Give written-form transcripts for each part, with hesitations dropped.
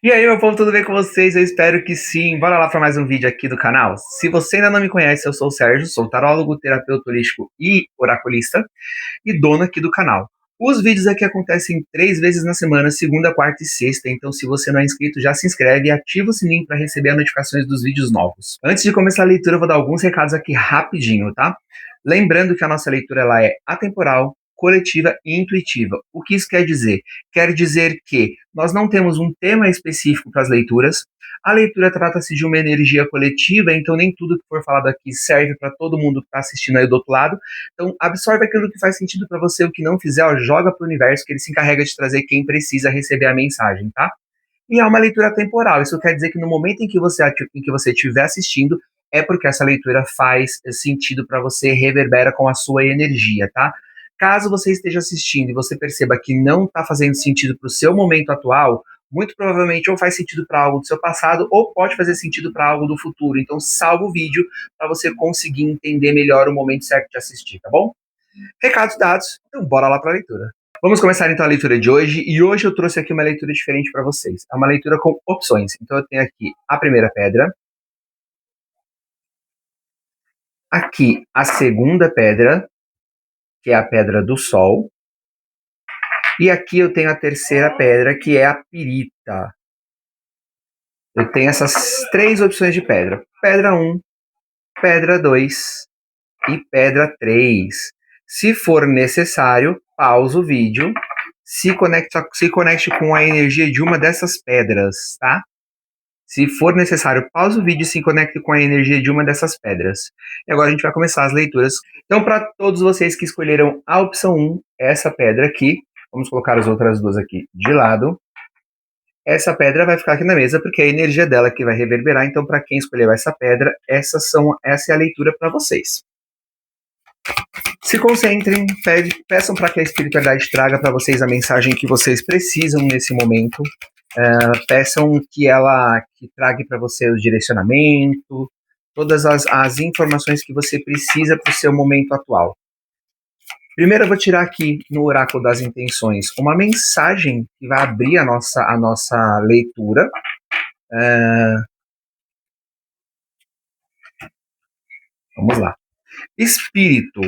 E aí, meu povo, tudo bem com vocês? Eu espero que sim. Bora lá para mais um vídeo aqui do canal. Se você ainda não me conhece, eu sou o Sérgio, sou tarólogo, terapeuta holístico e oraculista e dono aqui do canal. Os vídeos aqui acontecem 3 vezes na semana, segunda, quarta e sexta, então se você não é inscrito, já se inscreve e ativa o sininho para receber as notificações dos vídeos novos. Antes de começar a leitura, eu vou dar alguns recados aqui rapidinho, tá? Lembrando que a nossa leitura ela é atemporal, coletiva e intuitiva. O que isso quer dizer? Quer dizer que nós não temos um tema específico para as leituras. A leitura trata-se de uma energia coletiva, então nem tudo que for falado aqui serve para todo mundo que está assistindo aí do outro lado. Então, absorve aquilo que faz sentido para você, o que não fizer, ó, joga para o universo, que ele se encarrega de trazer quem precisa receber a mensagem, tá? E é uma leitura temporal. Isso quer dizer que no momento em que você estiver assistindo, é porque essa leitura faz sentido para você, reverbera com a sua energia, tá? Caso você esteja assistindo e você perceba que não está fazendo sentido para o seu momento atual, muito provavelmente ou faz sentido para algo do seu passado ou pode fazer sentido para algo do futuro. Então, salva o vídeo para você conseguir entender melhor o momento certo de assistir, tá bom? Recados dados, então bora lá para a leitura. Vamos começar então a leitura de hoje, e hoje eu trouxe aqui uma leitura diferente para vocês. É uma leitura com opções. Então eu tenho aqui a primeira pedra, aqui a segunda pedra, que é a pedra do sol, e aqui eu tenho a terceira pedra, que é a pirita. Eu tenho essas três opções de pedra: pedra 1, pedra 2 e pedra 3. Se for necessário, pausa o vídeo, se conecte com a energia de uma dessas pedras, tá? Se for necessário, pausa o vídeo e se conecte com a energia de uma dessas pedras. E agora a gente vai começar as leituras. Então, para todos vocês que escolheram a opção 1, essa pedra aqui, vamos colocar as outras duas aqui de lado. Essa pedra vai ficar aqui na mesa porque é a energia dela que vai reverberar. Então, para quem escolheu essa pedra, essa é a leitura para vocês. Se concentrem, peçam para que a espiritualidade traga para vocês a mensagem que vocês precisam nesse momento. Peçam que traga para você o direcionamento, todas as informações que você precisa para o seu momento atual. Primeiro eu vou tirar aqui no Oráculo das Intenções uma mensagem que vai abrir a nossa leitura. Vamos lá. Espírito,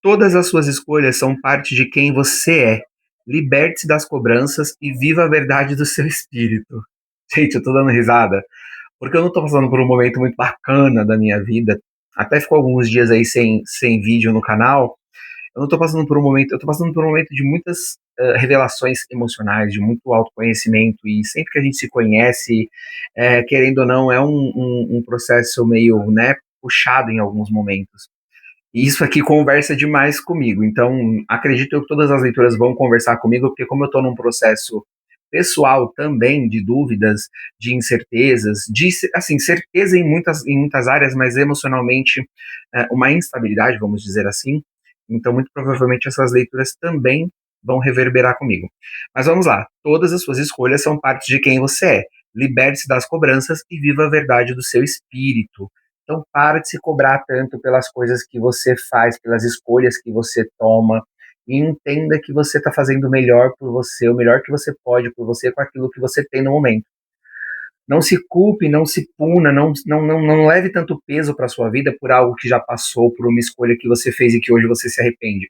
todas as suas escolhas são parte de quem você é. Liberte-se das cobranças e viva a verdade do seu espírito. Gente, eu tô dando risada, porque eu não tô passando por um momento muito bacana da minha vida. Até ficou alguns dias aí sem vídeo no canal. Eu não tô passando por um momento, eu tô passando por um momento de muitas revelações emocionais, de muito autoconhecimento, e sempre que a gente se conhece, querendo ou não, é um processo meio, né, puxado em alguns momentos. E isso aqui conversa demais comigo. Então, acredito que todas as leituras vão conversar comigo, porque como eu estou num processo pessoal também de dúvidas, de incertezas, de assim, certeza em muitas áreas, mas emocionalmente uma instabilidade, vamos dizer assim. Então, muito provavelmente essas leituras também vão reverberar comigo. Mas vamos lá. Todas as suas escolhas são parte de quem você é. Liberte-se das cobranças e viva a verdade do seu espírito. Então, para de se cobrar tanto pelas coisas que você faz, pelas escolhas que você toma, e entenda que você está fazendo o melhor por você, o melhor que você pode por você com aquilo que você tem no momento. Não se culpe, não se puna, não leve tanto peso para a sua vida por algo que já passou, por uma escolha que você fez e que hoje você se arrepende.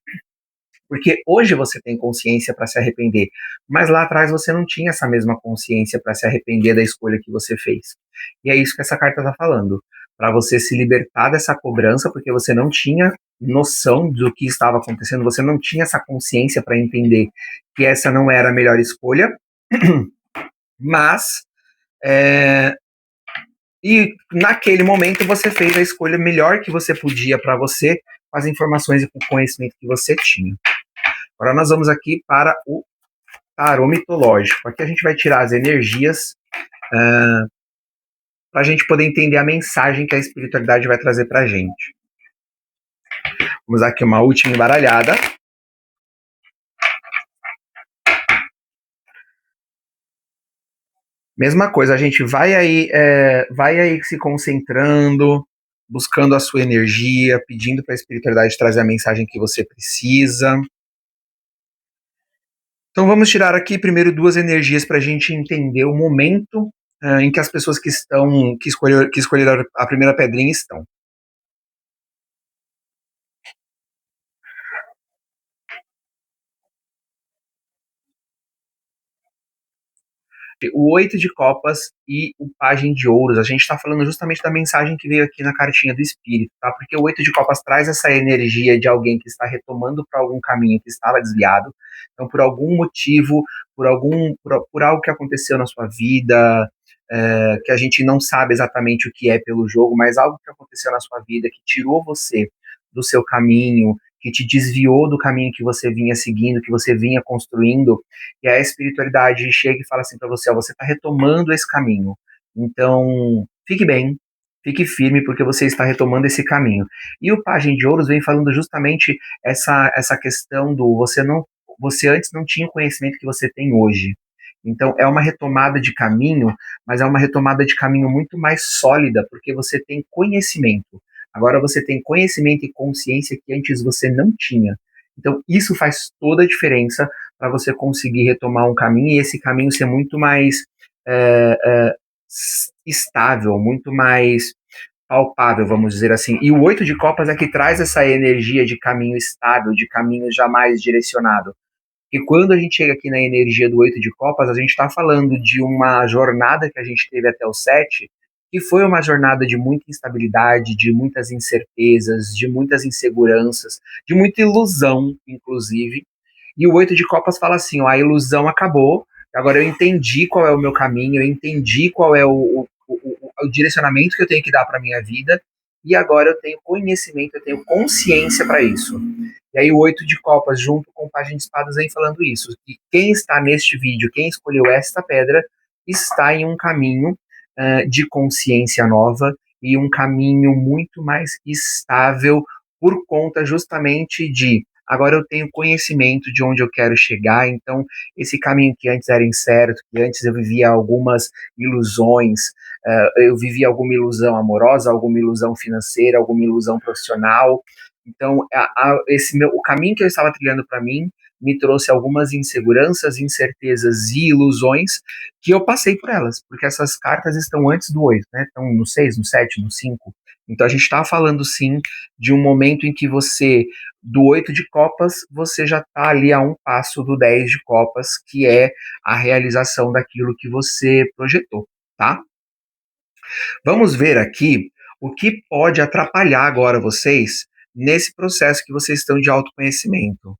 Porque hoje você tem consciência para se arrepender, mas lá atrás você não tinha essa mesma consciência para se arrepender da escolha que você fez. E é isso que essa carta está falando. Para você se libertar dessa cobrança, porque você não tinha noção do que estava acontecendo, você não tinha essa consciência para entender que essa não era a melhor escolha, mas e naquele momento você fez a escolha melhor que você podia para você, com as informações e com o conhecimento que você tinha. Agora nós vamos aqui para o tarô mitológico. Aqui a gente vai tirar as energias para a gente poder entender a mensagem que a espiritualidade vai trazer para a gente. Vamos aqui uma última embaralhada. Mesma coisa, a gente vai aí se concentrando, buscando a sua energia, pedindo para a espiritualidade trazer a mensagem que você precisa. Então vamos tirar aqui primeiro duas energias para a gente entender o momento em que as pessoas que escolheram a primeira pedrinha estão. O oito de copas e o pajem de ouros. A gente está falando justamente da mensagem que veio aqui na cartinha do espírito, tá? Porque o oito de copas traz essa energia de alguém que está retomando para algum caminho que estava desviado. Então, por algum motivo, por algo que aconteceu na sua vida, que a gente não sabe exatamente o que é pelo jogo, mas algo que aconteceu na sua vida que tirou você do seu caminho, que te desviou do caminho que você vinha seguindo, que você vinha construindo, e a espiritualidade chega e fala assim para você, ó, você está retomando esse caminho. Então, fique bem, fique firme, porque você está retomando esse caminho. E o Pajem de Ouros vem falando justamente essa questão do você antes não tinha o conhecimento que você tem hoje. Então, é uma retomada de caminho, mas é uma retomada de caminho muito mais sólida, porque você tem conhecimento. Agora você tem conhecimento e consciência que antes você não tinha. Então, isso faz toda a diferença para você conseguir retomar um caminho e esse caminho ser muito mais é, é, estável, muito mais palpável, vamos dizer assim. E o oito de copas é que traz essa energia de caminho estável, de caminho jamais direcionado. E quando a gente chega aqui na energia do oito de copas, a gente está falando de uma jornada que a gente teve até o sete, que foi uma jornada de muita instabilidade, de muitas incertezas, de muitas inseguranças, de muita ilusão, inclusive. E o oito de copas fala assim: ó, a ilusão acabou, agora eu entendi qual é o meu caminho, eu entendi qual é o direcionamento que eu tenho que dar para minha vida, e agora eu tenho conhecimento, eu tenho consciência para isso. E aí o oito de copas, junto com o pajem de espadas, vem falando isso. Que quem está neste vídeo, quem escolheu esta pedra, está em um caminho de consciência nova e um caminho muito mais estável por conta justamente de agora eu tenho conhecimento de onde eu quero chegar, então esse caminho que antes era incerto, que antes eu vivia algumas ilusões, eu vivia alguma ilusão amorosa, alguma ilusão financeira, alguma ilusão profissional, então, o caminho que eu estava trilhando para mim me trouxe algumas inseguranças, incertezas e ilusões que eu passei por elas, porque essas cartas estão antes do 8, né? Estão no 6, no 7, no 5. Então, a gente está falando, sim, de um momento em que você, do 8 de copas, você já está ali a um passo do 10 de copas, que é a realização daquilo que você projetou, tá? Vamos ver aqui o que pode atrapalhar agora vocês nesse processo que vocês estão de autoconhecimento.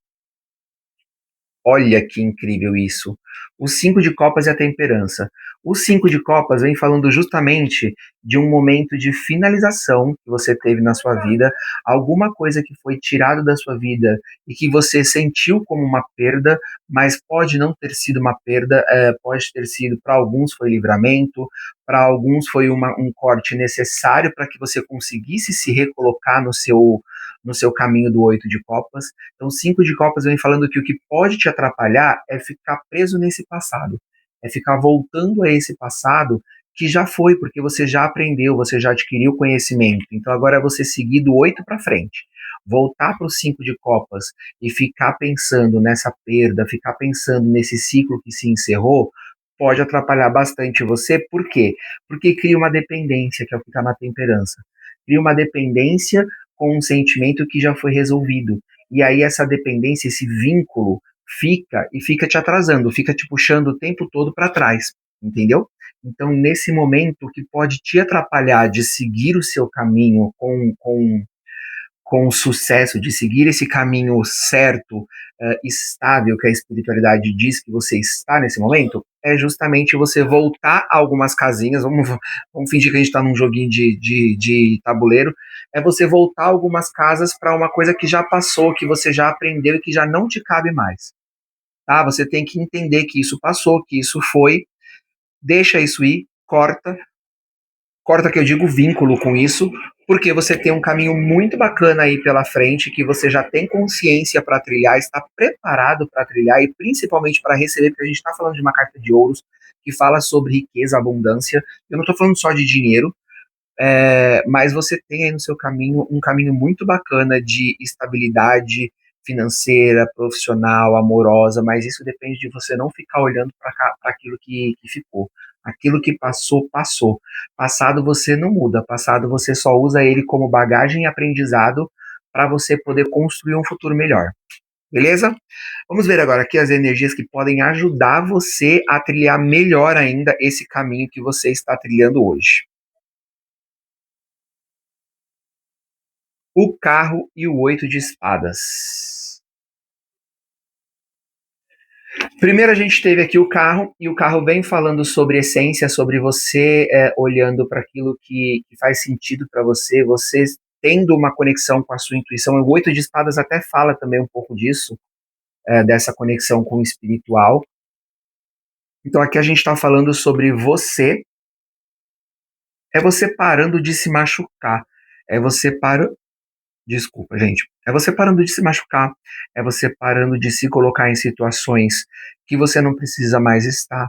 Olha que incrível isso. O cinco de copas e a temperança. O cinco de copas vem falando justamente de um momento de finalização que você teve na sua vida, alguma coisa que foi tirada da sua vida e que você sentiu como uma perda, mas pode não ter sido uma perda, pode ter sido, para alguns foi livramento, para alguns foi um corte necessário para que você conseguisse se recolocar no seu caminho do oito de copas. Então, cinco de copas vem falando que o que pode te atrapalhar é ficar preso nesse passado, é ficar voltando a esse passado que já foi, porque você já aprendeu, você já adquiriu conhecimento. Então, agora é você seguir do 8 para frente. Voltar para o 5 de copas e ficar pensando nessa perda, ficar pensando nesse ciclo que se encerrou, pode atrapalhar bastante você. Por quê? Porque cria uma dependência, que é o que está na temperança. Cria uma dependência com um sentimento que já foi resolvido. E aí essa dependência, esse vínculo fica te atrasando, fica te puxando o tempo todo para trás, entendeu? Então, nesse momento, o que pode te atrapalhar de seguir o seu caminho com sucesso, de seguir esse caminho certo, estável, que a espiritualidade diz que você está nesse momento, é justamente você voltar a algumas casinhas. Vamos fingir que a gente está num joguinho de tabuleiro. É você voltar algumas casas para uma coisa que já passou, que você já aprendeu e que já não te cabe mais. Tá? Você tem que entender que isso passou, que isso foi, deixa isso ir, corta que eu digo vínculo com isso, porque você tem um caminho muito bacana aí pela frente, que você já tem consciência para trilhar, está preparado para trilhar e principalmente para receber, porque a gente está falando de uma carta de ouros que fala sobre riqueza, abundância. Eu não estou falando só de dinheiro, mas você tem aí no seu caminho um caminho muito bacana de estabilidade financeira, profissional, amorosa, mas isso depende de você não ficar olhando para aquilo que ficou. Aquilo que passou, passou. Passado você não muda, passado você só usa ele como bagagem e aprendizado para você poder construir um futuro melhor. Beleza? Vamos ver agora aqui as energias que podem ajudar você a trilhar melhor ainda esse caminho que você está trilhando hoje. O carro e o 8 de espadas. Primeiro a gente teve aqui o carro, e o carro vem falando sobre essência, sobre você olhando para aquilo que faz sentido para você, você tendo uma conexão com a sua intuição. O 8 de espadas até fala também um pouco disso, dessa conexão com o espiritual. Então aqui a gente está falando sobre você, é você parando de se machucar, é você parando. Desculpa, gente. É você parando de se machucar, é você parando de se colocar em situações que você não precisa mais estar,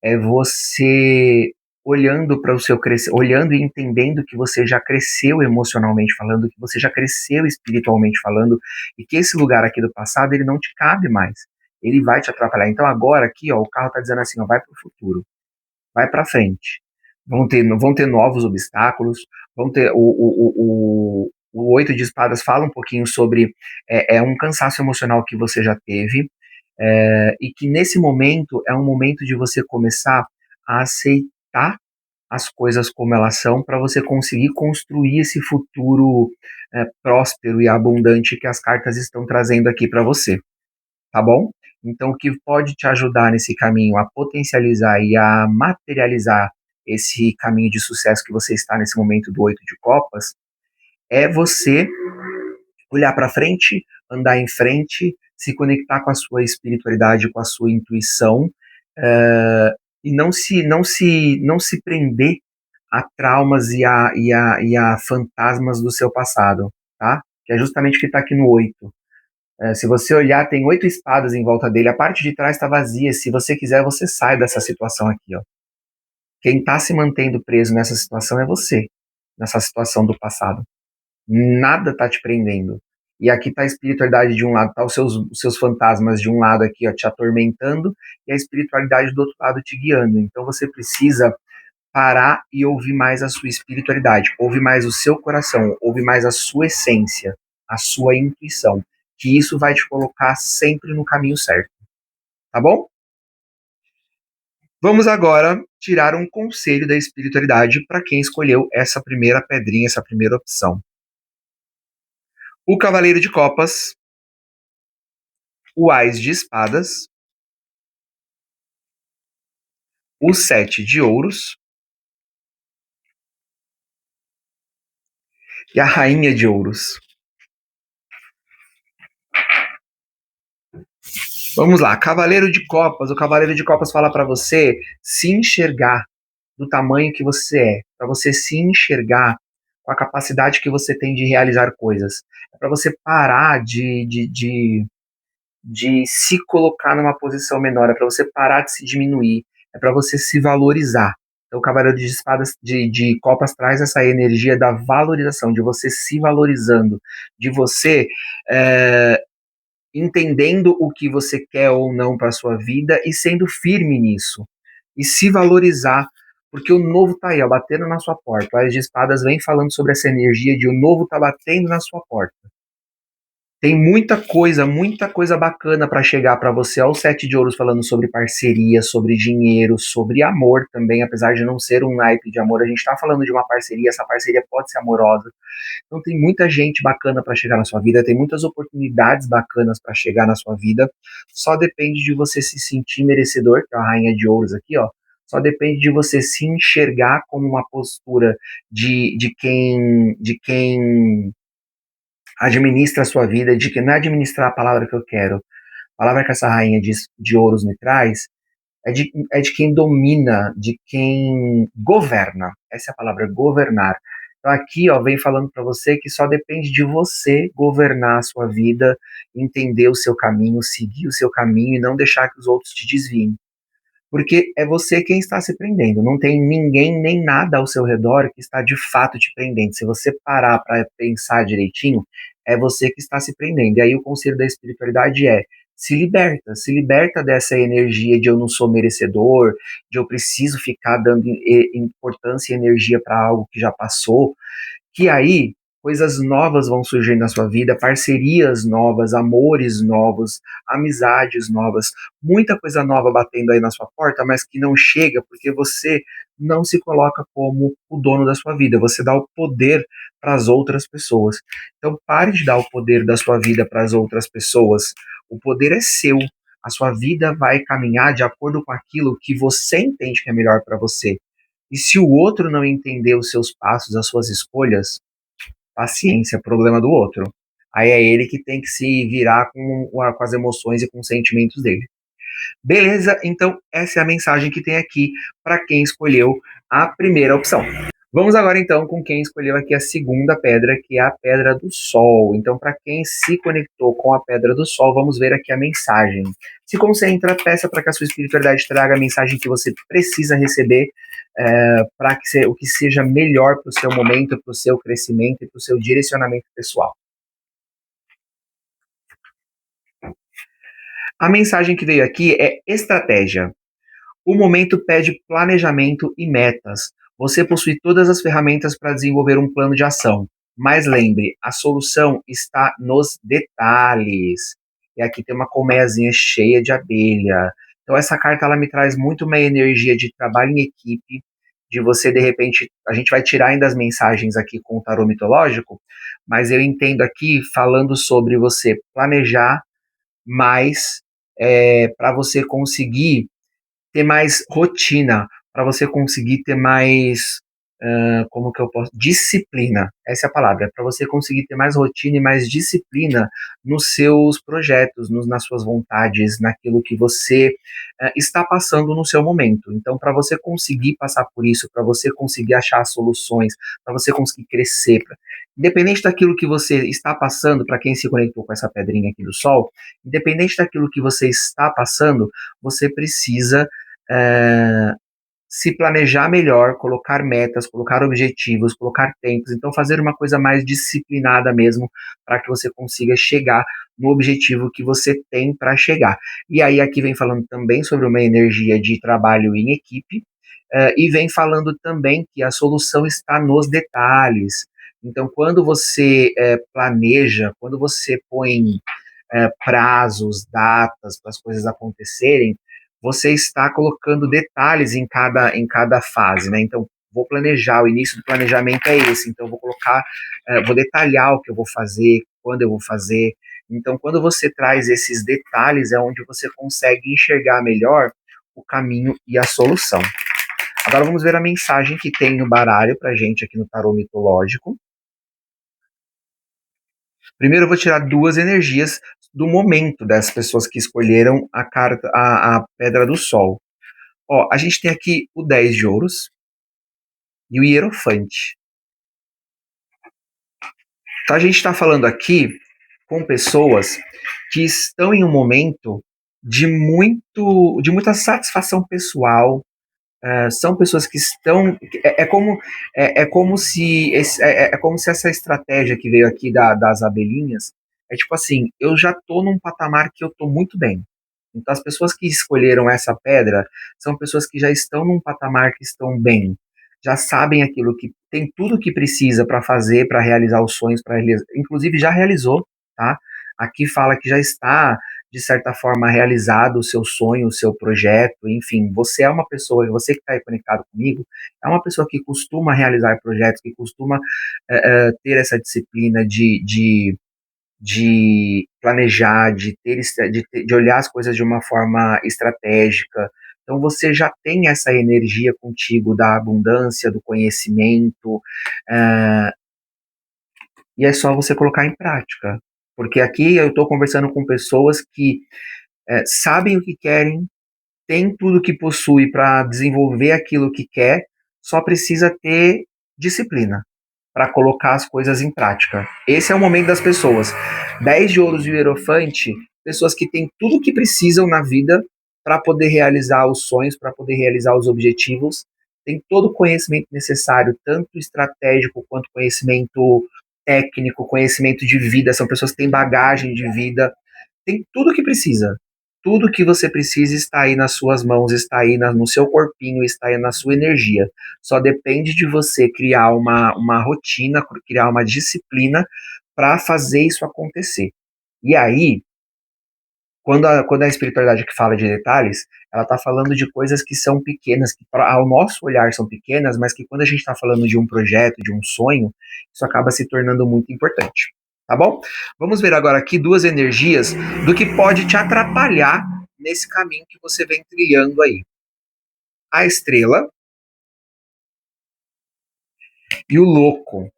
é você olhando para o seu crescer, olhando e entendendo que você já cresceu emocionalmente falando, que você já cresceu espiritualmente falando, e que esse lugar aqui do passado ele não te cabe mais. Ele vai te atrapalhar. Então agora aqui, ó, o carro está dizendo assim, ó, vai para o futuro, vai para frente. Vão ter novos obstáculos, vão ter o 8 de espadas fala um pouquinho sobre um cansaço emocional que você já teve, e que nesse momento é um momento de você começar a aceitar as coisas como elas são para você conseguir construir esse futuro próspero e abundante que as cartas estão trazendo aqui para você, tá bom? Então, o que pode te ajudar nesse caminho a potencializar e a materializar esse caminho de sucesso que você está nesse momento do 8 de copas é você olhar para frente, andar em frente, se conectar com a sua espiritualidade, com a sua intuição, e não se prender a traumas e a fantasmas do seu passado, tá? Que é justamente o que está aqui no 8. Se você olhar, tem 8 espadas em volta dele, a parte de trás está vazia. Se você quiser, você sai dessa situação aqui, ó. Quem está se mantendo preso nessa situação é você, nessa situação do passado. Nada está te prendendo. E aqui está a espiritualidade de um lado, tá os seus fantasmas de um lado aqui, ó, te atormentando, e a espiritualidade do outro lado te guiando. Então você precisa parar e ouvir mais a sua espiritualidade, ouvir mais o seu coração, ouvir mais a sua essência, a sua intuição, que isso vai te colocar sempre no caminho certo, tá bom? Vamos agora tirar um conselho da espiritualidade para quem escolheu essa primeira pedrinha, essa primeira opção. O Cavaleiro de Copas, o Ás de Espadas, o 7 de Ouros e a Rainha de Ouros. Vamos lá, Cavaleiro de Copas. O Cavaleiro de Copas fala para você se enxergar do tamanho que você é, para você se enxergar com a capacidade que você tem de realizar coisas. É para você parar de se colocar numa posição menor, é para você parar de se diminuir, é para você se valorizar. Então, o Cavaleiro de Espadas, de Copas, traz essa energia da valorização, de você se valorizando, de você entendendo o que você quer ou não para sua vida e sendo firme nisso. E se valorizar, porque o novo tá aí, ó, batendo na sua porta. O Ás de Espadas vem falando sobre essa energia de o novo tá batendo na sua porta. Tem muita coisa bacana para chegar para você. Olha o 7 de Ouros falando sobre parceria, sobre dinheiro, sobre amor também, apesar de não ser um naipe de amor, a gente está falando de uma parceria, essa parceria pode ser amorosa. Então tem muita gente bacana para chegar na sua vida, tem muitas oportunidades bacanas para chegar na sua vida. Só depende de você se sentir merecedor, que é a Rainha de Ouros aqui, ó. Só depende de você se enxergar como uma postura de quem administra a sua vida, de que não é administrar a palavra que eu quero. A palavra que essa rainha de ouros me traz é de quem domina, de quem governa. Essa é a palavra, governar. Então aqui, ó, vem falando para você que só depende de você governar a sua vida, entender o seu caminho, seguir o seu caminho e não deixar que os outros te desviem. Porque é você quem está se prendendo, não tem ninguém nem nada ao seu redor que está de fato te prendendo. Se você parar para pensar direitinho, é você que está se prendendo. E aí o conselho da espiritualidade é: se liberta dessa energia de eu não sou merecedor, de eu preciso ficar dando importância e energia para algo que já passou, que aí coisas novas vão surgir na sua vida, parcerias novas, amores novos, amizades novas, muita coisa nova batendo aí na sua porta, mas que não chega porque você não se coloca como o dono da sua vida, você dá o poder para as outras pessoas. Então pare de dar o poder da sua vida para as outras pessoas. O poder é seu. A sua vida vai caminhar de acordo com aquilo que você entende que é melhor para você. E se o outro não entender os seus passos, as suas escolhas, paciência, problema do outro. Aí é ele que tem que se virar com as emoções e com os sentimentos dele. Beleza? Então, essa é a mensagem que tem aqui para quem escolheu a primeira opção. Vamos agora então com quem escolheu aqui a segunda pedra, que é a pedra do sol. Então, para quem se conectou com a pedra do sol, vamos ver aqui a mensagem. Se concentra, peça para que a sua espiritualidade traga a mensagem que você precisa receber, para que o que seja melhor para o seu momento, para o seu crescimento e para o seu direcionamento pessoal. A mensagem que veio aqui é estratégia. O momento pede planejamento e metas. Você possui todas as ferramentas para desenvolver um plano de ação. Mas lembre, a solução está nos detalhes. E aqui tem uma colmeiazinha cheia de abelha. Então essa carta ela me traz muito uma energia de trabalho em equipe, de você de repente, a gente vai tirar ainda as mensagens aqui com o tarô mitológico, mas eu entendo aqui falando sobre você planejar mais, para você conseguir ter mais rotina, para você conseguir ter mais, como que eu posso, disciplina, essa é a palavra, para você conseguir ter mais rotina e mais disciplina nos seus projetos, nas suas vontades, naquilo que você está passando no seu momento. Então, para você conseguir passar por isso, para você conseguir achar soluções, para você conseguir crescer, independente daquilo que você está passando, para quem se conectou com essa pedrinha aqui do sol, independente daquilo que você está passando, você precisa é, se planejar melhor, colocar metas, colocar objetivos, colocar tempos, então fazer uma coisa mais disciplinada mesmo, para que você consiga chegar no objetivo que você tem para chegar. E aí aqui vem falando também sobre uma energia de trabalho em equipe, e vem falando também que a solução está nos detalhes. Então, quando você planeja, quando você põe prazos, datas para as coisas acontecerem, você está colocando detalhes em cada fase, né? Então, vou planejar, o início do planejamento é esse, então vou colocar, vou detalhar o que eu vou fazer, quando eu vou fazer. Então, quando você traz esses detalhes, é onde você consegue enxergar melhor o caminho e a solução. Agora vamos ver a mensagem que tem no baralho pra gente aqui no tarô mitológico. Primeiro eu vou tirar duas energias do momento das pessoas que escolheram a carta, a pedra do sol. Ó, a gente tem aqui o 10 de ouros e o hierofante. Então a gente está falando aqui com pessoas que estão em um momento de muita satisfação pessoal. São pessoas que estão. É como se é como se essa estratégia que veio aqui das abelhinhas é tipo assim, eu já tô num patamar que eu tô muito bem. Então as pessoas que escolheram essa pedra são pessoas que já estão num patamar que estão bem, já sabem aquilo que tem tudo o que precisa para fazer, para realizar os sonhos, para inclusive já realizou, tá? Aqui fala que já está de certa forma realizado o seu sonho, o seu projeto, enfim, você é uma pessoa, você que está aí conectado comigo, é uma pessoa que costuma realizar projetos, que costuma ter essa disciplina de planejar, de olhar as coisas de uma forma estratégica. Então você já tem essa energia contigo da abundância, do conhecimento, uh, e é só você colocar em prática. Porque aqui eu estou conversando com pessoas que sabem o que querem, têm tudo que possui para desenvolver aquilo que quer, só precisa ter disciplina para colocar as coisas em prática. Esse é o momento das pessoas. 10 de ouros e o hierofante, pessoas que têm tudo o que precisam na vida, para poder realizar os sonhos, para poder realizar os objetivos. Tem todo o conhecimento necessário, tanto estratégico quanto conhecimento técnico, conhecimento de vida. São pessoas que têm bagagem de vida, tem tudo o que precisa. Tudo que você precisa está aí nas suas mãos, está aí no seu corpinho, está aí na sua energia. Só depende de você criar uma rotina, criar uma disciplina para fazer isso acontecer. E aí, quando a espiritualidade que fala de detalhes, ela está falando de coisas que são pequenas, que ao nosso olhar são pequenas, mas que quando a gente está falando de um projeto, de um sonho, isso acaba se tornando muito importante. Tá bom? Vamos ver agora aqui duas energias do que pode te atrapalhar nesse caminho que você vem trilhando aí. A estrela e o louco.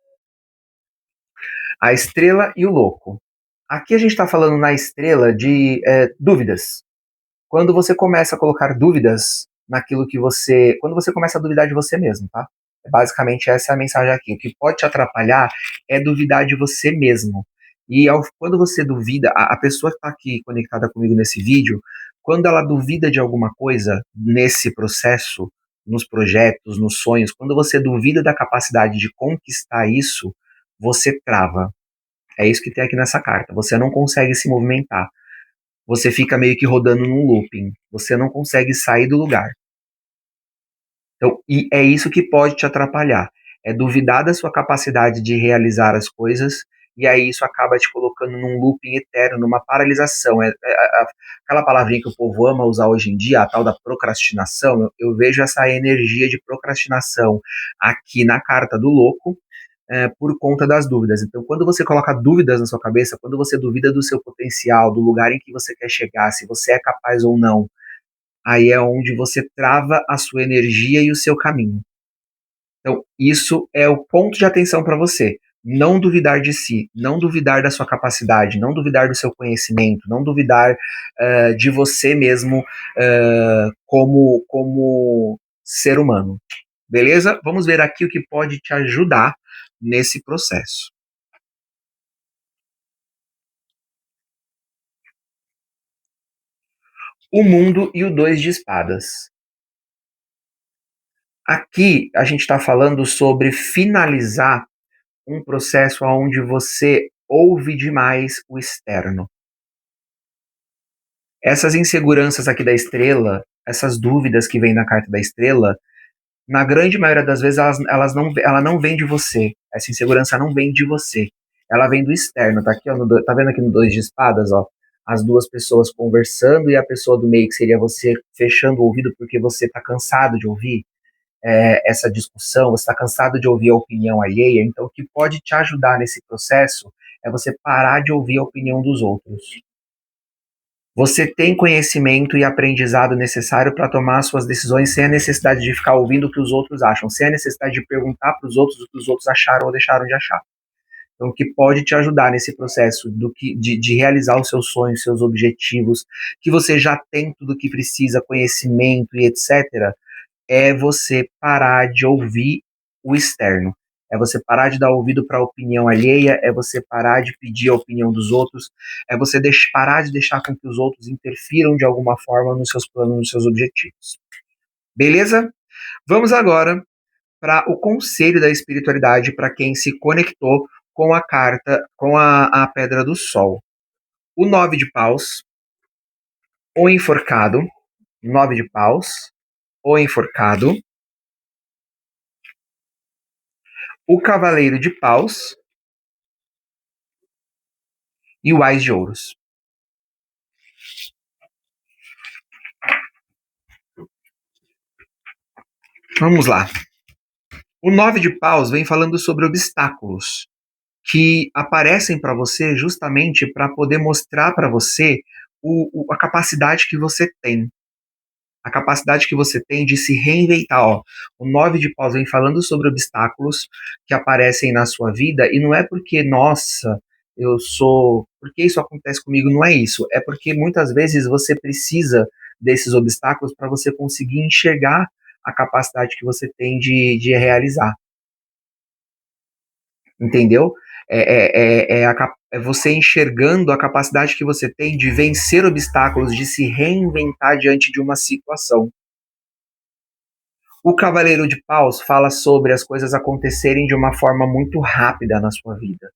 A estrela e o louco. Aqui a gente está falando na estrela de dúvidas. Quando você começa a colocar dúvidas naquilo que você. Quando você começa a duvidar de você mesmo, tá? Basicamente, essa é a mensagem aqui. O que pode te atrapalhar é duvidar de você mesmo. E quando você duvida, a pessoa que está aqui conectada comigo nesse vídeo, quando ela duvida de alguma coisa nesse processo, nos projetos, nos sonhos, quando você duvida da capacidade de conquistar isso, você trava. É isso que tem aqui nessa carta. Você não consegue se movimentar. Você fica meio que rodando num looping. Você não consegue sair do lugar. Então, e é isso que pode te atrapalhar. É duvidar da sua capacidade de realizar as coisas, e aí isso acaba te colocando num looping eterno, numa paralisação. Aquela palavrinha que o povo ama usar hoje em dia, a tal da procrastinação, eu vejo essa energia de procrastinação aqui na carta do louco, por conta das dúvidas. Então, quando você coloca dúvidas na sua cabeça, quando você duvida do seu potencial, do lugar em que você quer chegar, se você é capaz ou não, aí é onde você trava a sua energia e o seu caminho. Então, isso é o ponto de atenção para você. Não duvidar de si, não duvidar da sua capacidade, não duvidar do seu conhecimento, não duvidar de você mesmo como ser humano. Beleza? Vamos ver aqui o que pode te ajudar nesse processo. O mundo e o dois de espadas. Aqui a gente está falando sobre finalizar um processo onde você ouve demais o externo. Essas inseguranças aqui da estrela, essas dúvidas que vêm na carta da estrela, na grande maioria das vezes ela não vem de você. Essa insegurança não vem de você. Ela vem do externo. Tá aqui, ó, tá vendo aqui no dois de espadas, ó? As duas pessoas conversando e a pessoa do meio, que seria você, fechando o ouvido porque você está cansado de ouvir essa discussão, você está cansado de ouvir a opinião alheia. Então, o que pode te ajudar nesse processo é você parar de ouvir a opinião dos outros. Você tem conhecimento e aprendizado necessário para tomar suas decisões sem a necessidade de ficar ouvindo o que os outros acham, sem a necessidade de perguntar para os outros o que os outros acharam ou deixaram de achar. Então, o que pode te ajudar nesse processo de realizar os seus sonhos, seus objetivos, que você já tem tudo o que precisa, conhecimento e etc., é você parar de ouvir o externo. É você parar de dar ouvido para a opinião alheia, é você parar de pedir a opinião dos outros, é você parar de deixar com que os outros interfiram de alguma forma nos seus planos, nos seus objetivos. Beleza? Vamos agora para o conselho da espiritualidade para quem se conectou com a carta, com a Pedra do Sol. O 9 de paus, o enforcado, 9 de paus, o enforcado, o cavaleiro de paus e o ás de ouros. Vamos lá. O 9 de paus vem falando sobre obstáculos que aparecem para você justamente para poder mostrar para você a capacidade que você tem. A capacidade que você tem de se reinventar. Ó. O 9 de paus vem falando sobre obstáculos que aparecem na sua vida, e não é porque, nossa, eu sou. Porque isso acontece comigo, não é isso. É porque muitas vezes você precisa desses obstáculos para você conseguir enxergar a capacidade que você tem de realizar. Entendeu? É você enxergando a capacidade que você tem de vencer obstáculos, de se reinventar diante de uma situação. O Cavaleiro de Paus fala sobre as coisas acontecerem de uma forma muito rápida na sua vida.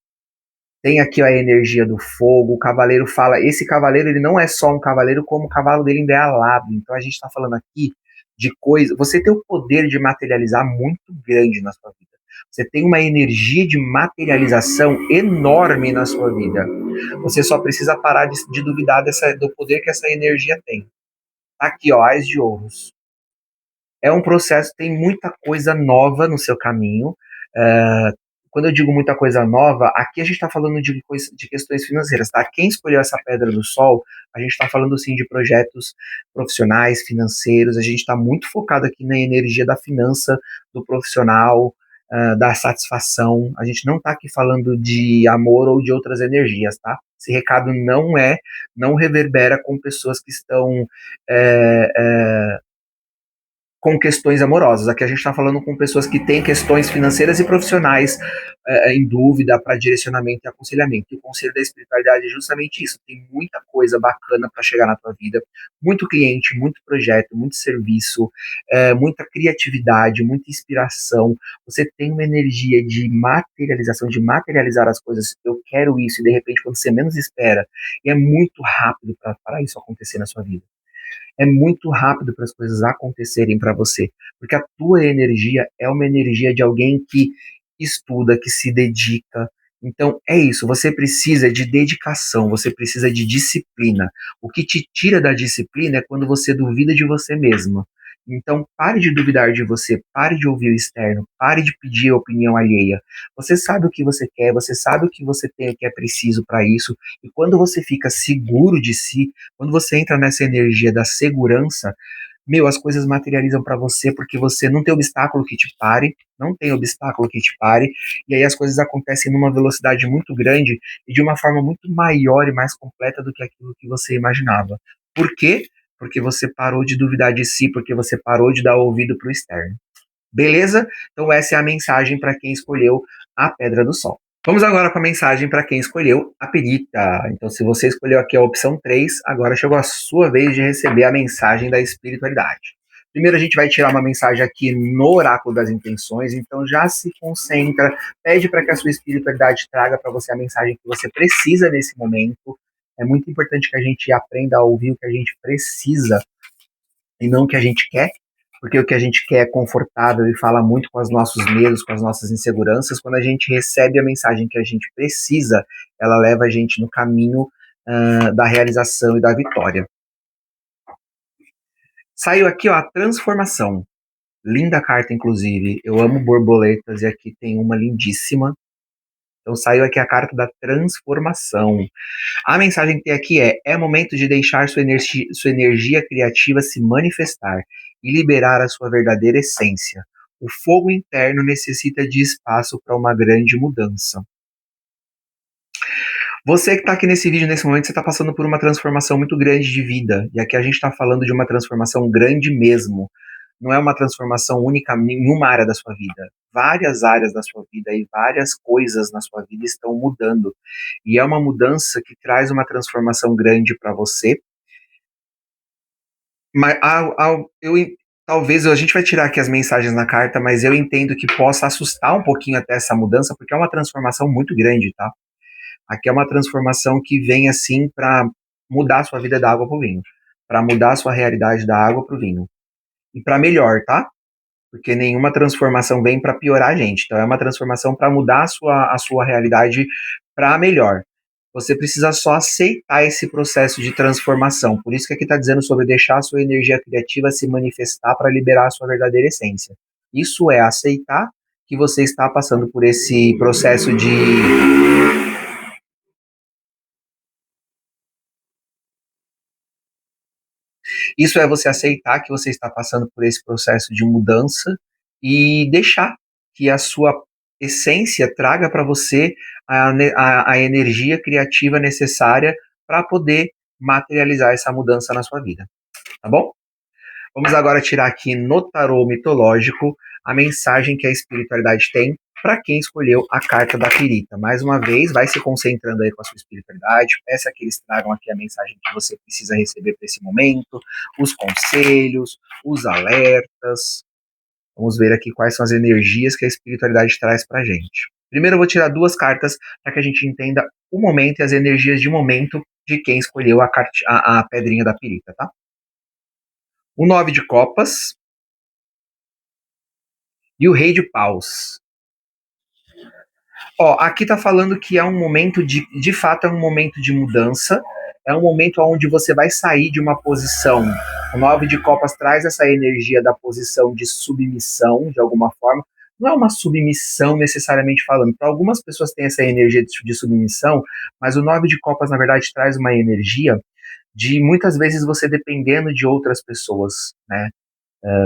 Tem aqui a energia do fogo, o cavaleiro fala, esse cavaleiro ele não é só um cavaleiro, como o cavalo dele ainda é alado. Então a gente está falando aqui de coisa, você tem o poder de materializar muito grande na sua vida. Você tem uma energia de materialização enorme na sua vida. Você só precisa parar de duvidar do poder que essa energia tem. Tá aqui, ó, Ás de Ouros. É um processo, tem muita coisa nova no seu caminho. Uh, Quando eu digo muita coisa nova, aqui a gente está falando de questões financeiras, tá? Quem escolheu essa pedra do sol, a gente está falando sim de projetos profissionais, financeiros, a gente está muito focado aqui na energia da finança, do profissional, da satisfação. A gente não está aqui falando de amor ou de outras energias, tá? Esse recado não reverbera com pessoas que estão é, é, com questões amorosas. Aqui a gente está falando com pessoas que têm questões financeiras e profissionais em dúvida para direcionamento e aconselhamento. E o conselho da espiritualidade é justamente isso. Tem muita coisa bacana para chegar na tua vida, muito cliente, muito projeto, muito serviço, muita criatividade, muita inspiração. Você tem uma energia de materialização, de materializar as coisas. Eu quero isso, e de repente, quando você menos espera, e é muito rápido para isso acontecer na sua vida. É muito rápido para as coisas acontecerem para você, porque a tua energia é uma energia de alguém que estuda, que se dedica. Então é isso, você precisa de dedicação, você precisa de disciplina. O que te tira da disciplina é quando você duvida de você mesmo. Então pare de duvidar de você, pare de ouvir o externo, pare de pedir a opinião alheia. Você sabe o que você quer, você sabe o que você tem, o que é preciso para isso, e quando você fica seguro de si, quando você entra nessa energia da segurança, meu, as coisas materializam para você porque você não tem obstáculo que te pare, não tem obstáculo que te pare, e aí as coisas acontecem numa velocidade muito grande e de uma forma muito maior e mais completa do que aquilo que você imaginava. Por quê? Porque você parou de duvidar de si, porque você parou de dar ouvido para o externo. Beleza? Então essa é a mensagem para quem escolheu a Pedra do Sol. Vamos agora com a mensagem para quem escolheu a perita. Então, se você escolheu aqui a opção 3, agora chegou a sua vez de receber a mensagem da espiritualidade. Primeiro, a gente vai tirar uma mensagem aqui no Oráculo das Intenções, então já se concentra, pede para que a sua espiritualidade traga para você a mensagem que você precisa nesse momento. É muito importante que a gente aprenda a ouvir o que a gente precisa e não o que a gente quer, porque o que a gente quer é confortável e fala muito com os nossos medos, com as nossas inseguranças. Quando a gente recebe a mensagem que a gente precisa, ela leva a gente no caminho da realização e da vitória. Saiu aqui, ó, a transformação. Linda carta, inclusive. Eu amo borboletas e aqui tem uma lindíssima. Então saiu aqui a carta da transformação. A mensagem que tem aqui é momento de deixar sua energia criativa se manifestar e liberar a sua verdadeira essência. O fogo interno necessita de espaço para uma grande mudança. Você que está aqui nesse vídeo, nesse momento, você está passando por uma transformação muito grande de vida. E aqui a gente está falando de uma transformação grande mesmo. Não é uma transformação única em uma área da sua vida. Várias áreas da sua vida e várias coisas na sua vida estão mudando. E é uma mudança que traz uma transformação grande para você. Mas talvez a gente vai tirar aqui as mensagens na carta, mas eu entendo que possa assustar um pouquinho até essa mudança, porque é uma transformação muito grande, tá? Aqui é uma transformação que vem assim para mudar a sua vida da água pro vinho, para mudar a sua realidade da água pro vinho. E para melhor, tá? Porque nenhuma transformação vem para piorar a gente. Então é uma transformação para mudar a sua realidade para melhor. Você precisa só aceitar esse processo de transformação. Por isso que aqui está dizendo sobre deixar a sua energia criativa se manifestar para liberar a sua verdadeira essência. Isso é aceitar que você está passando por esse processo de Isso é você aceitar que você está passando por esse processo de mudança e deixar que a sua essência traga para você a energia criativa necessária para poder materializar essa mudança na sua vida. Tá bom? Vamos agora tirar aqui no tarô mitológico a mensagem que a espiritualidade tem para quem escolheu a carta da pirita. Mais uma vez, vai se concentrando aí com a sua espiritualidade, peça que eles tragam aqui a mensagem que você precisa receber para esse momento, os conselhos, os alertas. Vamos ver aqui quais são as energias que a espiritualidade traz para a gente. Primeiro eu vou tirar duas cartas para que a gente entenda o momento e as energias de momento de quem escolheu a pedrinha da pirita, tá? O 9 de copas e o rei de paus. Ó, aqui tá falando que é um momento de fato é um momento de mudança, é um momento onde você vai sair de uma posição. O 9 de copas traz essa energia da posição de submissão, de alguma forma. Não é uma submissão necessariamente falando. Para algumas pessoas tem essa energia de submissão, mas o 9 de copas, na verdade, traz uma energia de muitas vezes você dependendo de outras pessoas, né?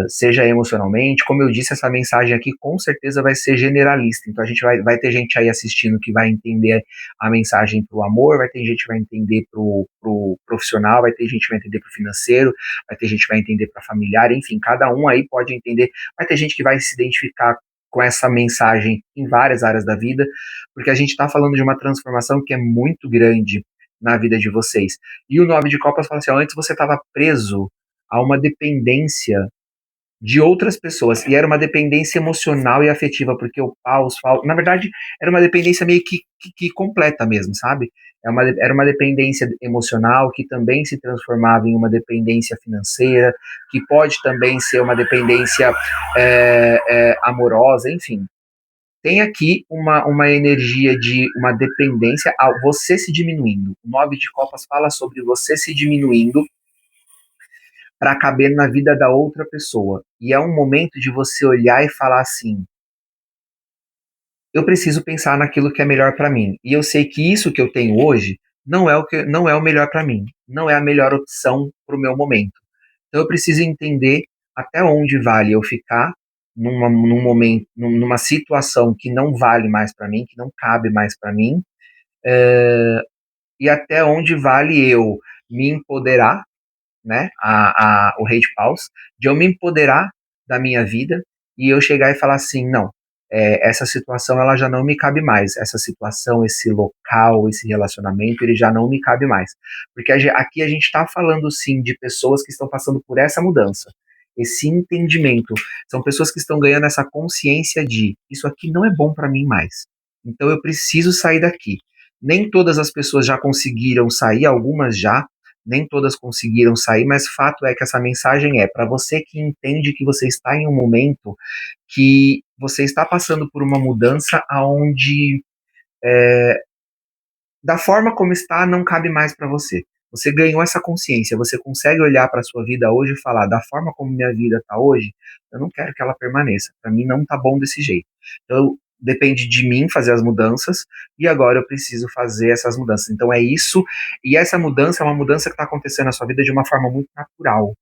Seja emocionalmente. Como eu disse, essa mensagem aqui com certeza vai ser generalista. Então a gente vai ter gente aí assistindo que vai entender a mensagem para o amor, vai ter gente que vai entender para o profissional, vai ter gente que vai entender para o financeiro, vai ter gente que vai entender para familiar, enfim, cada um aí pode entender. Vai ter gente que vai se identificar com essa mensagem em várias áreas da vida, porque a gente está falando de uma transformação que é muito grande na vida de vocês. E o 9 de copas fala assim, ó, antes você estava preso a uma dependência de outras pessoas. E era uma dependência emocional e afetiva, porque o paus, na verdade, era uma dependência meio que completa mesmo, sabe? Era uma dependência emocional que também se transformava em uma dependência financeira, que pode também ser uma dependência amorosa, enfim. Tem aqui uma energia de uma dependência, você se diminuindo. O 9 de copas fala sobre você se diminuindo para caber na vida da outra pessoa. E é um momento de você olhar e falar assim: eu preciso pensar naquilo que é melhor para mim. E eu sei que isso que eu tenho hoje não é o melhor para mim, não é a melhor opção para o meu momento. Então eu preciso entender até onde vale eu ficar num momento, numa situação que não vale mais para mim, que não cabe mais para mim, e até onde vale eu me empoderar, né, o rei de paus, de eu me empoderar da minha vida e eu chegar e falar assim, não, essa situação ela já não me cabe mais, essa situação, esse local, esse relacionamento, ele já não me cabe mais, porque aqui a gente está falando sim de pessoas que estão passando por essa mudança, esse entendimento, são pessoas que estão ganhando essa consciência de isso aqui não é bom para mim mais, então eu preciso sair daqui. Nem todas as pessoas já conseguiram sair, algumas já, nem todas conseguiram sair, mas fato é que essa mensagem é para você que entende que você está em um momento que você está passando por uma mudança aonde da forma como está não cabe mais para você. Você ganhou essa consciência, você consegue olhar para a sua vida hoje e falar, da forma como minha vida está hoje, eu não quero que ela permaneça. Para mim não tá bom desse jeito. Então depende de mim fazer as mudanças e agora eu preciso fazer essas mudanças. Então é isso, e essa mudança é uma mudança que está acontecendo na sua vida de uma forma muito natural.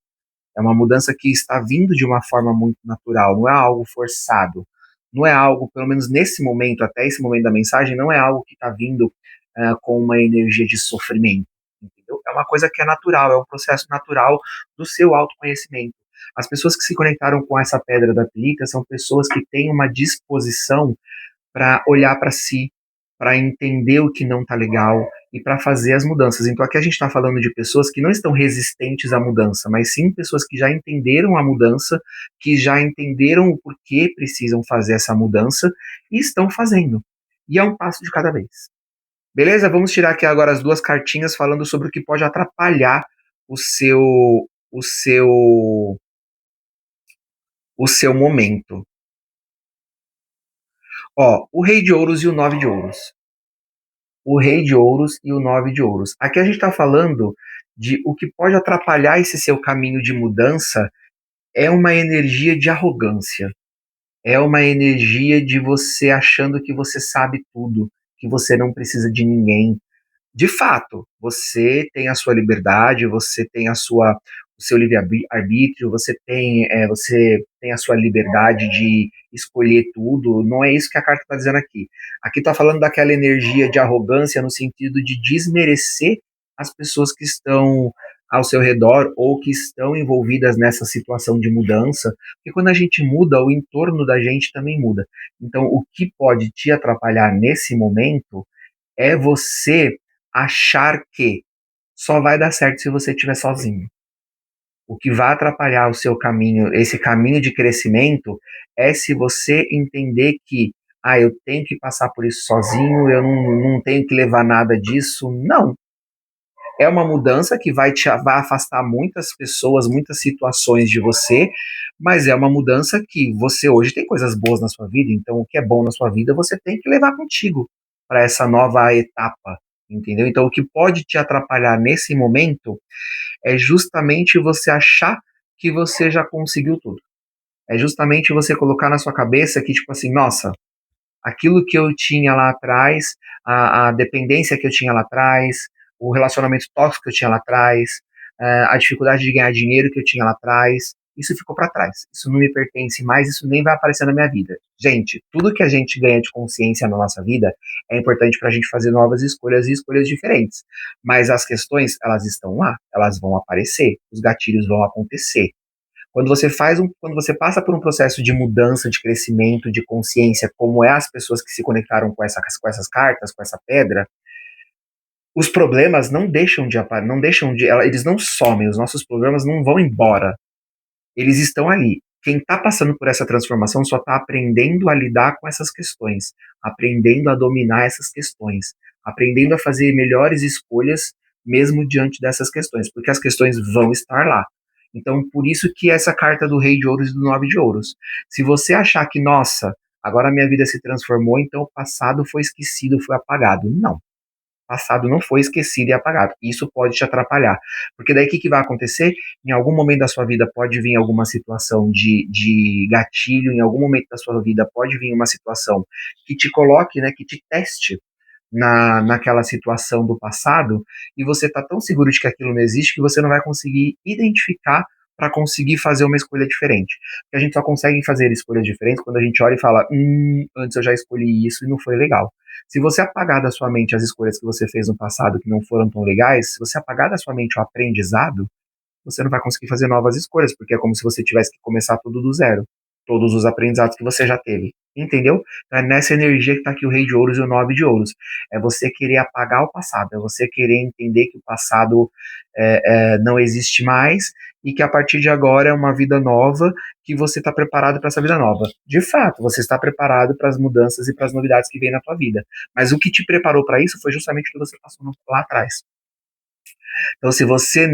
É uma mudança que está vindo de uma forma muito natural, não é algo forçado. Não é algo, pelo menos nesse momento, até esse momento da mensagem, não é algo que está vindo com uma energia de sofrimento. Entendeu? É uma coisa que é natural, é um processo natural do seu autoconhecimento. As pessoas que se conectaram com essa pedra da pirita são pessoas que têm uma disposição para olhar para si, para entender o que não está legal e para fazer as mudanças. Então aqui a gente está falando de pessoas que não estão resistentes à mudança, mas sim pessoas que já entenderam a mudança, que já entenderam o porquê precisam fazer essa mudança e estão fazendo. E é um passo de cada vez. Beleza? Vamos tirar aqui agora as duas cartinhas falando sobre o que pode atrapalhar o seu o seu o seu momento. Ó, o rei de ouros e o 9 de ouros. O rei de ouros e o 9 de ouros. Aqui a gente está falando de o que pode atrapalhar esse seu caminho de mudança é uma energia de arrogância. É uma energia de você achando que você sabe tudo, que você não precisa de ninguém. De fato, você tem a sua liberdade, você tem o seu livre-arbítrio, você tem a sua liberdade de escolher tudo. Não é isso que a carta está dizendo aqui. Aqui está falando daquela energia de arrogância no sentido de desmerecer as pessoas que estão ao seu redor ou que estão envolvidas nessa situação de mudança, porque quando a gente muda, o entorno da gente também muda. Então, o que pode te atrapalhar nesse momento é você achar que só vai dar certo se você estiver sozinho. O que vai atrapalhar o seu caminho, esse caminho de crescimento, é se você entender que, eu tenho que passar por isso sozinho, eu não tenho que levar nada disso. Não. É uma mudança que vai afastar muitas pessoas, muitas situações de você, mas é uma mudança que você hoje tem coisas boas na sua vida, então o que é bom na sua vida você tem que levar contigo para essa nova etapa, entendeu? Então o que pode te atrapalhar nesse momento é justamente você achar que você já conseguiu tudo. É justamente você colocar na sua cabeça que, tipo assim, nossa, aquilo que eu tinha lá atrás, a dependência que eu tinha lá atrás, o relacionamento tóxico que eu tinha lá atrás, a dificuldade de ganhar dinheiro que eu tinha lá atrás, isso ficou para trás. Isso não me pertence mais, isso nem vai aparecer na minha vida. Gente, tudo que a gente ganha de consciência na nossa vida é importante para a gente fazer novas escolhas e escolhas diferentes. Mas as questões, elas estão lá, elas vão aparecer, os gatilhos vão acontecer. Quando você passa por um processo de mudança, de crescimento, de consciência, como é as pessoas que se conectaram com essas cartas, com essa pedra, os problemas não deixam de aparecer, eles não somem, os nossos problemas não vão embora. Eles estão ali. Quem está passando por essa transformação só está aprendendo a lidar com essas questões, aprendendo a dominar essas questões, aprendendo a fazer melhores escolhas mesmo diante dessas questões, porque as questões vão estar lá. Então, por isso que essa carta do Rei de Ouros e do Nove de Ouros. Se você achar que, nossa, agora a minha vida se transformou, então o passado foi esquecido, foi apagado. Não, passado não foi esquecido e apagado. Isso pode te atrapalhar. Porque daí o que vai acontecer? Em algum momento da sua vida pode vir alguma situação de gatilho, em algum momento da sua vida pode vir uma situação que te coloque, né, que te teste naquela situação do passado, e você está tão seguro de que aquilo não existe que você não vai conseguir identificar para conseguir fazer uma escolha diferente. Porque a gente só consegue fazer escolhas diferentes quando a gente olha e fala, antes eu já escolhi isso e não foi legal. Se você apagar da sua mente as escolhas que você fez no passado que não foram tão legais, se você apagar da sua mente o aprendizado, você não vai conseguir fazer novas escolhas, porque é como se você tivesse que começar tudo do zero. Todos os aprendizados que você já teve. Entendeu? Então é nessa energia que está aqui o Rei de Ouros e o Nove de Ouros. É você querer apagar o passado, é você querer entender que o passado não existe mais e que a partir de agora é uma vida nova, que você está preparado para essa vida nova. De fato, você está preparado para as mudanças e para as novidades que vêm na tua vida. Mas o que te preparou para isso foi justamente o que você passou lá atrás. Então, você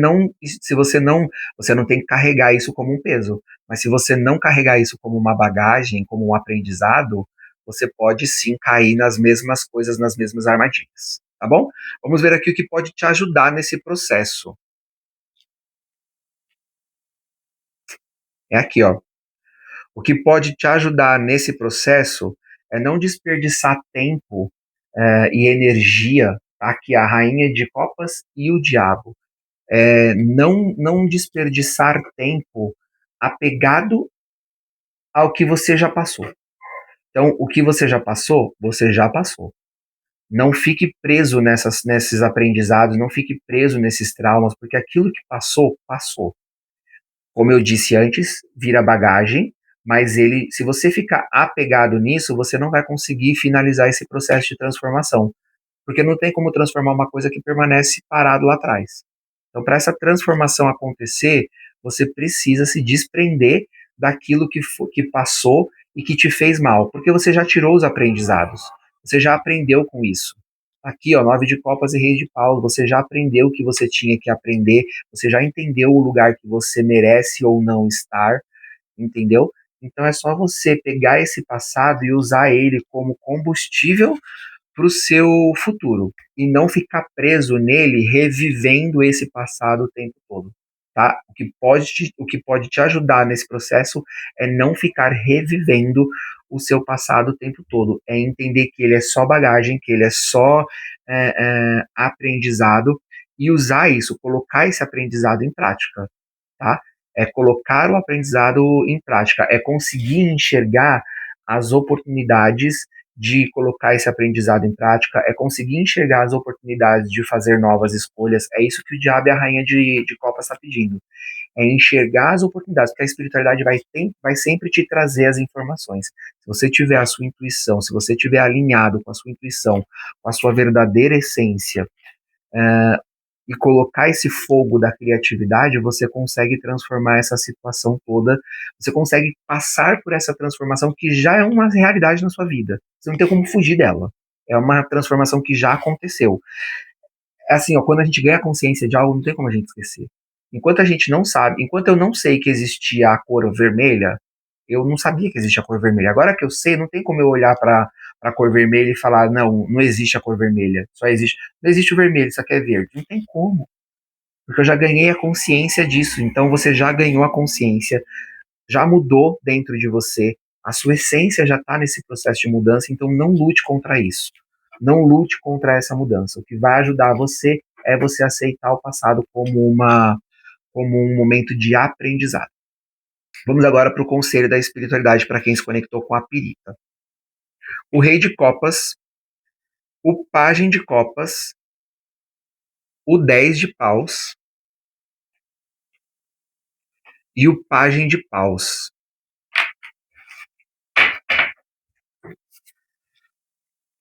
não tem que carregar isso como um peso, mas se você não carregar isso como uma bagagem, como um aprendizado, você pode sim cair nas mesmas coisas, nas mesmas armadilhas, tá bom? Vamos ver aqui o que pode te ajudar nesse processo. É aqui, ó. O que pode te ajudar nesse processo é não desperdiçar tempo e energia, tá? Aqui a Rainha de Copas e o Diabo. Não desperdiçar tempo apegado ao que você já passou. Então, o que você já passou, você já passou. Não fique preso nesses aprendizados, não fique preso nesses traumas, porque aquilo que passou, passou. Como eu disse antes, vira bagagem, mas se você ficar apegado nisso, você não vai conseguir finalizar esse processo de transformação, porque não tem como transformar uma coisa que permanece parado lá atrás. Então, para essa transformação acontecer, você precisa se desprender daquilo que passou e que te fez mal, porque você já tirou os aprendizados, você já aprendeu com isso. Aqui, ó, Nove de Copas e Rei de Paus, você já aprendeu o que você tinha que aprender, você já entendeu o lugar que você merece ou não estar, entendeu? Então é só você pegar esse passado e usar ele como combustível para o seu futuro e não ficar preso nele, revivendo esse passado o tempo todo, tá? O que pode te ajudar nesse processo é não ficar revivendo o seu passado o tempo todo, é entender que ele é só bagagem, que ele é só aprendizado e usar isso, colocar esse aprendizado em prática, tá? É colocar o aprendizado em prática, é conseguir enxergar as oportunidades de colocar esse aprendizado em prática, é conseguir enxergar as oportunidades de fazer novas escolhas. É isso que o diabo e a rainha de copas está pedindo. É enxergar as oportunidades, porque a espiritualidade vai sempre te trazer as informações. Se você tiver a sua intuição, se você tiver alinhado com a sua intuição, com a sua verdadeira essência, e colocar esse fogo da criatividade, você consegue transformar essa situação toda, você consegue passar por essa transformação que já é uma realidade na sua vida. Você não tem como fugir dela. É uma transformação que já aconteceu. É assim, ó, quando a gente ganha consciência de algo, não tem como a gente esquecer. Enquanto a gente não sabe, enquanto eu não sei que existia a cor vermelha, eu não sabia que existia a cor vermelha. Agora que eu sei, não tem como eu olhar para a cor vermelha e falar, não, não existe a cor vermelha. Só existe, não existe o vermelho, isso aqui é verde. Não tem como. Porque eu já ganhei a consciência disso. Então você já ganhou a consciência, já mudou dentro de você, a sua essência já está nesse processo de mudança, então não lute contra isso. Não lute contra essa mudança. O que vai ajudar você é você aceitar o passado como um momento de aprendizado. Vamos agora para o conselho da espiritualidade para quem se conectou com a pirita. O rei de copas, o pajem de copas, o 10 de paus e o pajem de paus.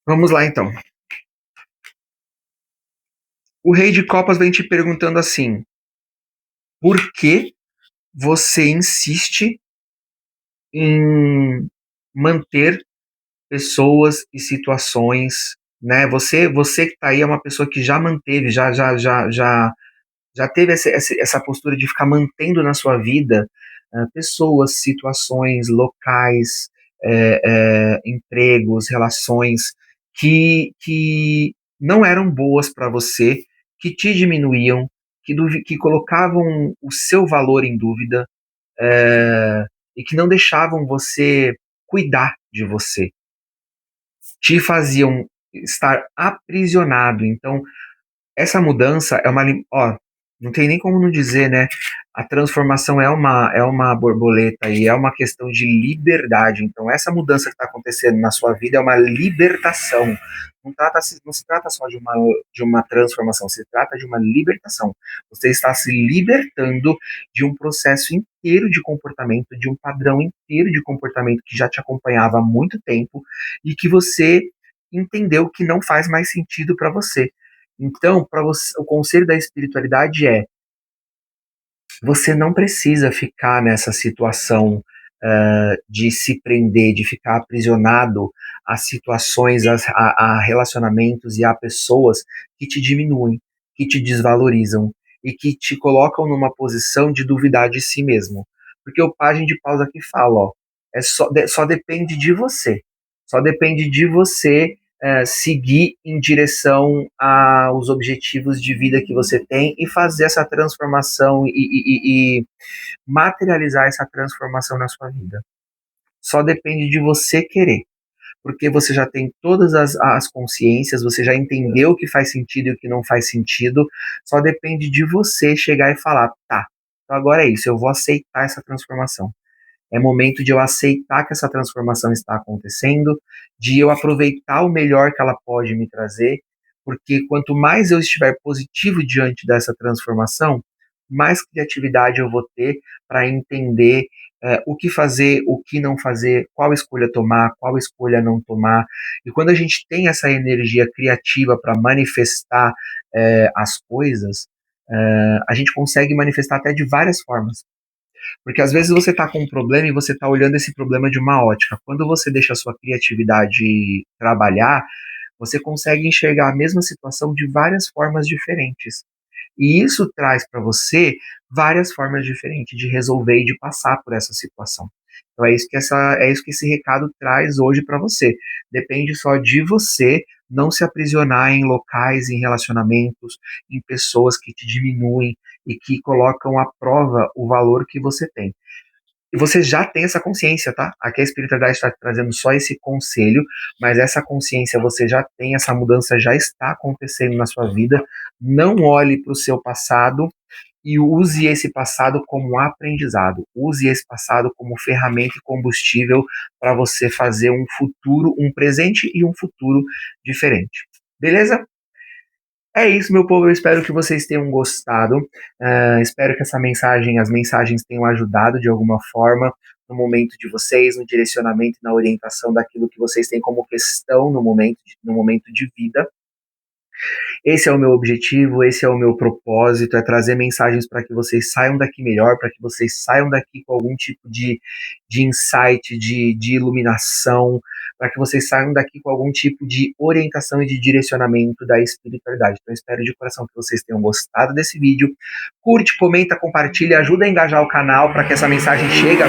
Vamos lá então. O rei de copas vem te perguntando assim: por que você insiste em manter pessoas e situações, né? Você que está aí é uma pessoa que já manteve, já teve essa postura de ficar mantendo na sua vida pessoas, situações, locais, empregos, relações que não eram boas para você, que te diminuíam, que colocavam o seu valor em dúvida, e que não deixavam você cuidar de você, te faziam estar aprisionado. Então, essa mudança é uma. Ó, não tem nem como não dizer, né? A transformação é uma borboleta e é uma questão de liberdade. Então, essa mudança que está acontecendo na sua vida é uma libertação. Não se trata só de uma transformação, se trata de uma libertação. Você está se libertando de um processo inteiro de comportamento, de um padrão inteiro de comportamento que já te acompanhava há muito tempo e que você entendeu que não faz mais sentido para você. Então, para você, o conselho da espiritualidade é: você não precisa ficar nessa situação de se prender, de ficar aprisionado a situações, a relacionamentos e a pessoas que te diminuem, que te desvalorizam e que te colocam numa posição de duvidar de si mesmo. Porque o Pajem de Paus aqui fala, ó, só depende de você. Só depende de você seguir em direção aos objetivos de vida que você tem e fazer essa transformação e materializar essa transformação na sua vida. Só depende de você querer, porque você já tem todas as consciências, você já entendeu o que faz sentido e o que não faz sentido, só depende de você chegar e falar, tá, então agora é isso, eu vou aceitar essa transformação. É momento de eu aceitar que essa transformação está acontecendo, de eu aproveitar o melhor que ela pode me trazer, porque quanto mais eu estiver positivo diante dessa transformação, mais criatividade eu vou ter para entender o que fazer, o que não fazer, qual escolha tomar, qual escolha não tomar. E quando a gente tem essa energia criativa para manifestar as coisas, a gente consegue manifestar até de várias formas. Porque às vezes você está com um problema e você está olhando esse problema de uma ótica. Quando você deixa a sua criatividade trabalhar, você consegue enxergar a mesma situação de várias formas diferentes. E isso traz para você várias formas diferentes de resolver e de passar por essa situação. Então é isso que esse recado traz hoje para você. Depende só de você não se aprisionar em locais, em relacionamentos, em pessoas que te diminuem e que colocam à prova o valor que você tem. E você já tem essa consciência, tá? Aqui a espiritualidade está trazendo só esse conselho, mas essa consciência você já tem, essa mudança já está acontecendo na sua vida. Não olhe para o seu passado e use esse passado como aprendizado, use esse passado como ferramenta e combustível para você fazer um futuro, um presente e um futuro diferente. Beleza? É isso, meu povo. Eu espero que vocês tenham gostado. Espero que as mensagens tenham ajudado de alguma forma no momento de vocês, no direcionamento e na orientação daquilo que vocês têm como questão no momento de vida. Esse é o meu objetivo, esse é o meu propósito, é trazer mensagens para que vocês saiam daqui melhor, para que vocês saiam daqui com algum tipo de insight, de iluminação, para que vocês saiam daqui com algum tipo de orientação e de direcionamento da espiritualidade. Então, eu espero de coração que vocês tenham gostado desse vídeo. Curte, comenta, compartilha, ajuda a engajar o canal para que essa mensagem chegue.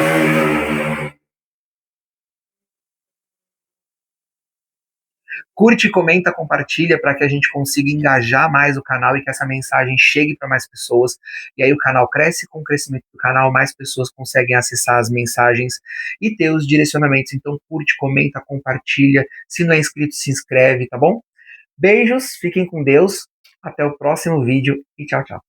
Curte, comenta, compartilha para que a gente consiga engajar mais o canal e que essa mensagem chegue para mais pessoas. E aí o canal cresce, com o crescimento do canal, mais pessoas conseguem acessar as mensagens e ter os direcionamentos. Então curte, comenta, compartilha. Se não é inscrito, se inscreve, tá bom? Beijos, fiquem com Deus. Até o próximo vídeo e tchau, tchau.